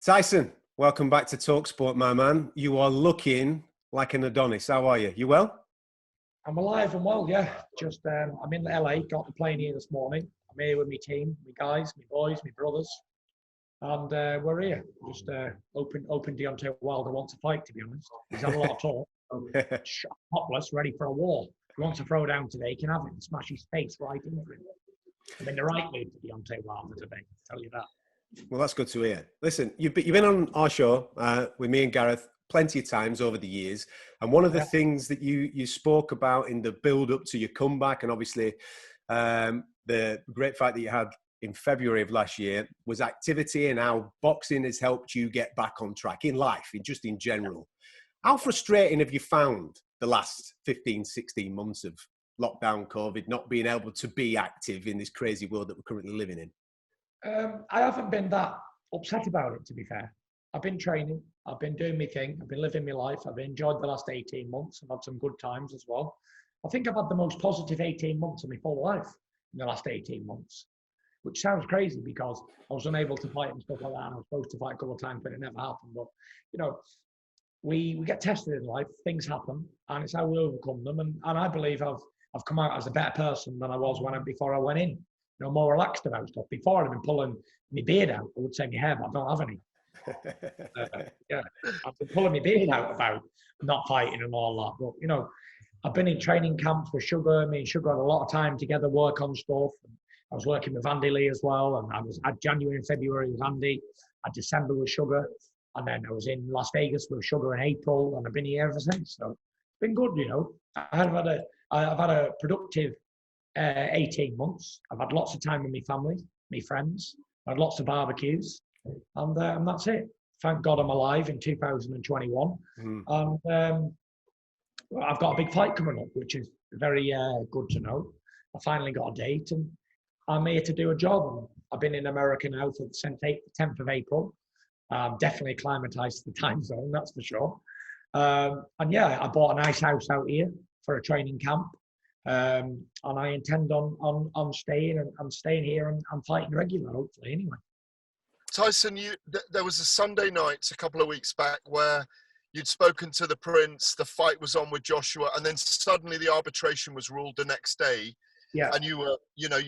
Tyson, welcome back to talkSPORT, my man. You are looking like an Adonis. How are you? You well? I'm alive and well, yeah. Just I'm in LA, got the plane here this morning. I'm here with my team, my guys, my boys, my brothers. And we're here. Just open Deontay Wilder wants to fight, to be honest. He's had a lot of talk. Topless, ready for a war. If he wants to throw down today, he can have it and smash his face right into him. I'm in the right mood for Deontay Wilder today, I'll tell you that. Well, that's good to hear. Listen, you've been on our show with me and Gareth plenty of times over the years. And one of the things that you spoke about in the build-up to your comeback, and obviously the great fight that you had in February of last year, was activity and how boxing has helped you get back on track in life, just in general. How frustrating have you found the last 15, 16 months of lockdown, COVID, not being able to be active in this crazy world that we're currently living in? I haven't been that upset about it, to be fair. I've been training, I've been doing my thing, I've been living my life, I've enjoyed the last 18 months, I've had some good times as well. I think I've had the most positive 18 months of my full life in the last 18 months, which sounds crazy because I was unable to fight and stuff like that, and I was supposed to fight a couple of times, but it never happened. But, you know, we get tested in life, things happen, and it's how we overcome them. And I believe I've come out as a better person than I was before I went in. You know, more relaxed about stuff. Before I'd been pulling my beard out. I would say my hair, but I don't have any. I've been pulling my beard out about not fighting and all that. But, you know, I've been in training camps with Sugar. Me and Sugar had a lot of time together, work on stuff. I was working with Andy Lee as well. And I had January and February with Andy. I had December with Sugar. And then I was in Las Vegas with Sugar in April. And I've been here ever since. So it's been good, you know. I've had a productive 18 months. I've had lots of time with my family, my friends. I've had lots of barbecues, and that's it. Thank God I'm alive in 2021. And I've got a big fight coming up, which is very good to know. I finally got a date, and I'm here to do a job. I've been in America now since the 10th of April. Definitely acclimatized to the time zone, that's for sure. And yeah, I bought a nice house out here for a training camp. And I intend on staying and staying here and fighting regular, hopefully, anyway. Tyson, there was a Sunday night a couple of weeks back where you'd spoken to the Prince, the fight was on with Joshua, and then suddenly the arbitration was ruled the next day. Yeah. And you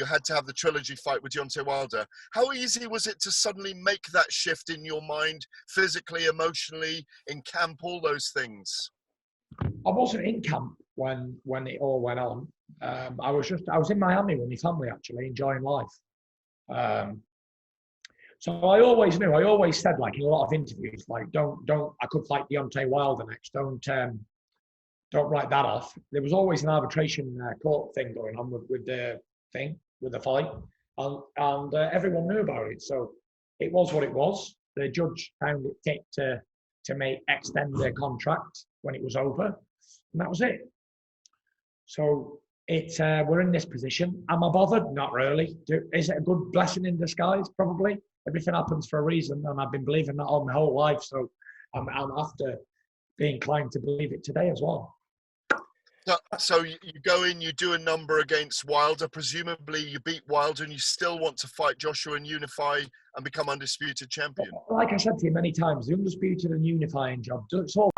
had to have the trilogy fight with Deontay Wilder. How easy was it to suddenly make that shift in your mind, physically, emotionally, in camp, all those things? I wasn't in camp when it all went on. I was in Miami with my family, actually, enjoying life. So I always said, like in a lot of interviews, like don't I could fight Deontay Wilder next. Don't write that off. There was always an arbitration court thing going on with the fight, and everyone knew about it. So it was what it was. The judge found it fit to extend the contract when it was over, and that was it. So we're in this position. Am I bothered? Not really. Is it a good blessing in disguise? Probably. Everything happens for a reason, and I've been believing that all my whole life. So I'm after being inclined to believe it today as well. So you go in, you do a number against Wilder. Presumably, you beat Wilder, and you still want to fight Joshua and unify and become undisputed champion. Like I said to you many times, the undisputed and unifying job, it's all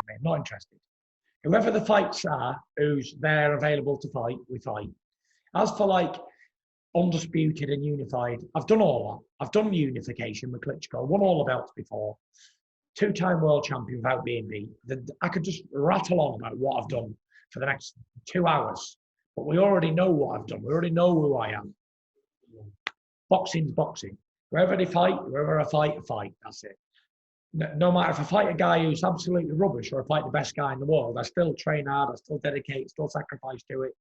me. I'm not interested. Whoever the fights are, who's there available to fight, we fight. As for like undisputed and unified, I've done all that. I've done unification with Klitschko, won all the belts before, 2-time world champion without being beat. I could just rattle on about what I've done for the next 2 hours, but we already know what I've done. We already know who I am. Boxing's boxing. Wherever they fight, wherever I fight, that's it. No matter if I fight a guy who's absolutely rubbish or I fight the best guy in the world, I still train hard, I still dedicate, still sacrifice to it.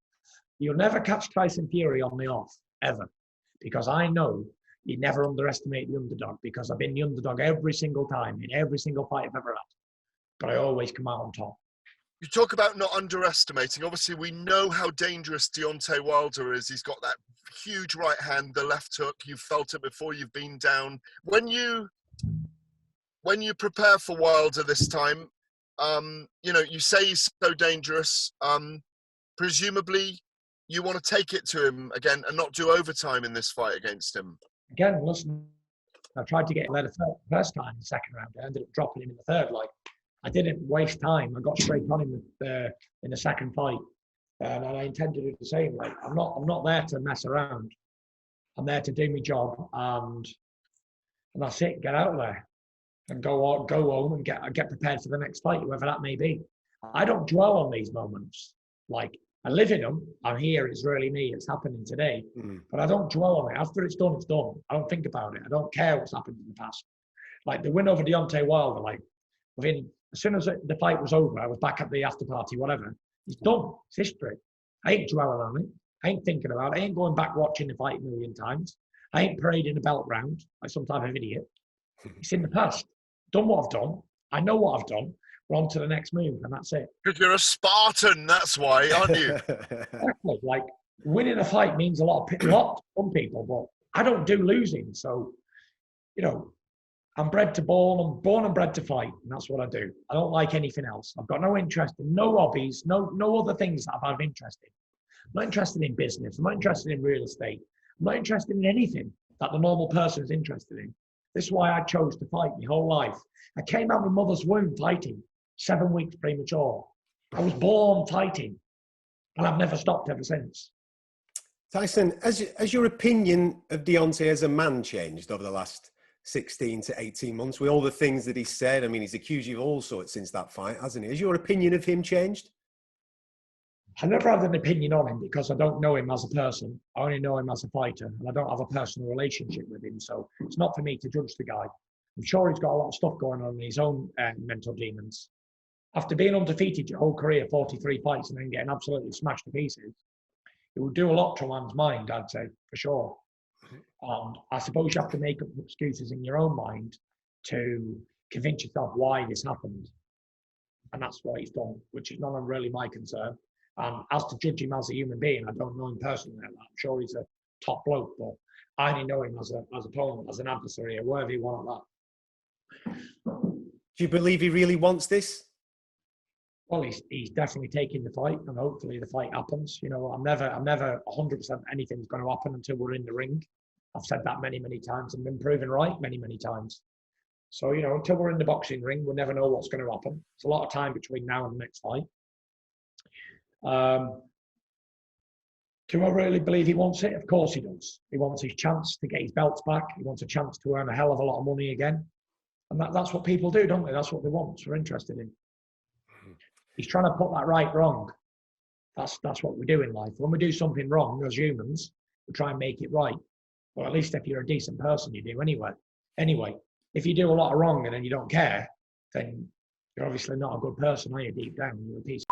You'll never catch Tyson Fury on the off, ever. Because I know you never underestimate the underdog, because I've been the underdog every single time, in every single fight I've ever had. But I always come out on top. You talk about not underestimating. Obviously, we know how dangerous Deontay Wilder is. He's got that huge right hand, the left hook. You've felt it before, you've been down. When you prepare for Wilder this time, you say he's so dangerous. Presumably, you want to take it to him again and not do overtime in this fight against him. Again, listen, I tried to get him there the first time in the second round. I ended up dropping him in the third. Like, I didn't waste time. I got straight on him in the second fight, and I intend to do the same. Like, I'm not there to mess around. I'm there to do my job, and that's it. Get out there and go home and get prepared for the next fight, whoever that may be. I don't dwell on these moments. Like, I live in them. I'm here. It's really me. It's happening today. But I don't dwell on it. After it's done, it's done. I don't think about it. I don't care what's happened in the past. Like the win over Deontay Wilder, like as soon as the fight was over, I was back at the after party, whatever. It's done. It's history. I ain't dwelling on it. I ain't thinking about it. I ain't going back watching the fight a million times. I ain't parading a belt round like some type of idiot. It's in the past. Done what I've done. I know what I've done. We're on to the next move, and that's it. Because you're a Spartan, that's why, aren't you? Exactly. Like, winning a fight means a lot to some people, but I don't do losing. So, I'm bred to born. I'm born and bred to fight, and that's what I do. I don't like anything else. I've got no interest in no hobbies, no other things that I've interest in. I'm not interested in business. I'm not interested in real estate. I'm not interested in anything that the normal person is interested in. This is why I chose to fight my whole life. I came out of my mother's womb fighting, 7 weeks premature. I was born fighting, and I've never stopped ever since. Tyson, has your opinion of Deontay as a man changed over the last 16 to 18 months with all the things that he said? I mean, he's accused you of all sorts since that fight, hasn't he? Has your opinion of him changed? I never had an opinion on him because I don't know him as a person. I only know him as a fighter, and I don't have a personal relationship with him. So it's not for me to judge the guy. I'm sure he's got a lot of stuff going on in his own mental demons. After being undefeated your whole career, 43 fights, and then getting absolutely smashed to pieces, it would do a lot to a man's mind, I'd say, for sure. And I suppose you have to make up excuses in your own mind to convince yourself why this happened. And that's what he's done, which is not really my concern. As to judge him as a human being, I don't know him personally. I'm sure he's a top bloke, but I only know him as an opponent, as an adversary, or whatever you want like that. Do you believe he really wants this? Well, he's definitely taking the fight, and hopefully the fight happens. I'm never 100% anything's going to happen until we're in the ring. I've said that many, many times and been proven right many, many times. So, until we're in the boxing ring, we'll never know what's going to happen. It's a lot of time between now and the next fight. Do I really believe he wants it? Of course he does. He wants his chance to get his belts back. He wants a chance to earn a hell of a lot of money again. And that's what people do, don't they? That's what they want. We're interested in. He's trying to put that right wrong. That's what we do in life. When we do something wrong as humans, we try and make it right. Well, at least if you're a decent person, you do anyway. Anyway, if you do a lot of wrong and then you don't care, then you're obviously not a good person, are you? Deep down, you're a piece of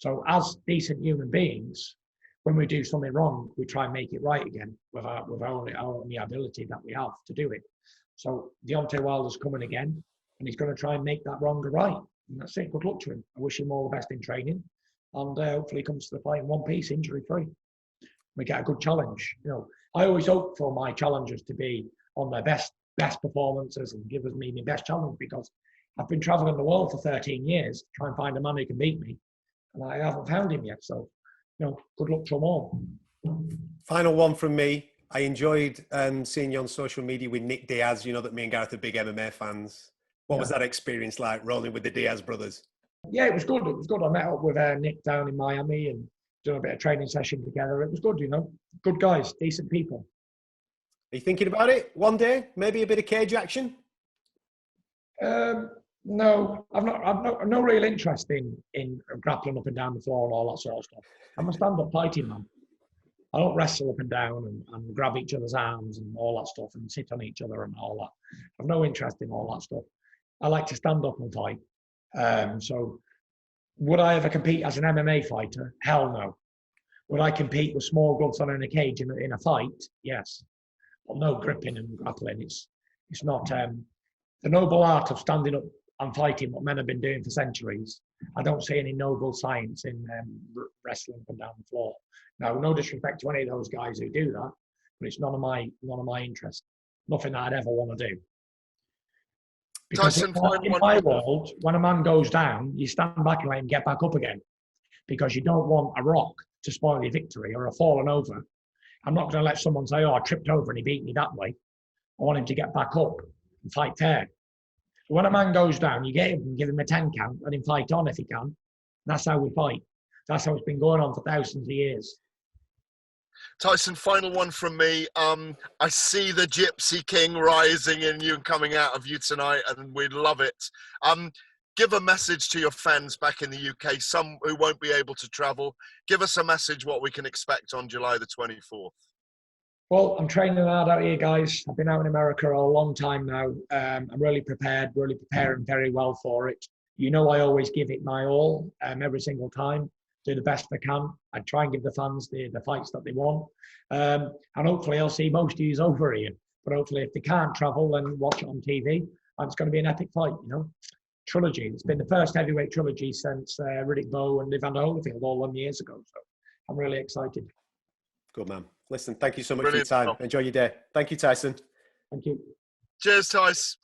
So as decent human beings, when we do something wrong, we try and make it right again with our only ability that we have to do it. So Deontay Wilder's coming again, and he's going to try and make that wrong right. And that's it. Good luck to him. I wish him all the best in training, and hopefully he comes to the fight in one piece, injury-free. We get a good challenge. I always hope for my challengers to be on their best performances and give me my best challenge, because I've been traveling the world for 13 years to try and find a man who can beat me, and I haven't found him yet. So, good luck to them all. Final one from me. I enjoyed seeing you on social media with Nick Diaz. You know that me and Gareth are big MMA fans. What was that experience like, rolling with the Diaz brothers? Yeah, it was good. It was good. I met up with Nick down in Miami and done a bit of training session together. It was good, Good guys, decent people. Are you thinking about it one day? Maybe a bit of cage action? No, I've no real interest in grappling up and down the floor and all that sort of stuff. I'm a stand-up fighting man. I don't wrestle up and down and grab each other's arms and all that stuff and sit on each other and all that. I've no interest in all that stuff. I like to stand up and fight. So would I ever compete as an MMA fighter? Hell no. Would I compete with small gloves on in a cage in a fight? Yes. But no gripping and grappling. It's not the noble art of standing up and fighting, what men have been doing for centuries. I don't see any noble science in wrestling up and down the floor. Now, no disrespect to any of those guys who do that, but it's none of my interest. Nothing that I'd ever want to do. Because Tyson, in my world, when a man goes down, you stand back and let him get back up again, because you don't want a rock to spoil your victory or a falling over. I'm not going to let someone say, "Oh, I tripped over and he beat me that way." I want him to get back up and fight fair. So when a man goes down, you get him and give him a 10 count, let him fight on if he can. That's how we fight. That's how it's been going on for thousands of years. Tyson, final one from me. I see the Gypsy King rising in you and coming out of you tonight, and we love it. Give a message to your fans back in the UK, some who won't be able to travel. Give us a message what we can expect on July the 24th. Well, I'm training hard out here, guys. I've been out in America a long time now. I'm really preparing very well for it. You know, I always give it my all every single time. Do the best I can. I try and give the fans the fights that they want. And hopefully I'll see most of you over here. But hopefully if they can't travel, then watch it on TV. And it's going to be an epic fight, you know. Trilogy. It's been the first heavyweight trilogy since Riddick Bowe and Evander Holyfield all 1 year ago. So I'm really excited. Good, man. Listen, thank you so much Brilliant. for your time. Enjoy your day. Thank you, Tyson. Thank you. Cheers, Tyson.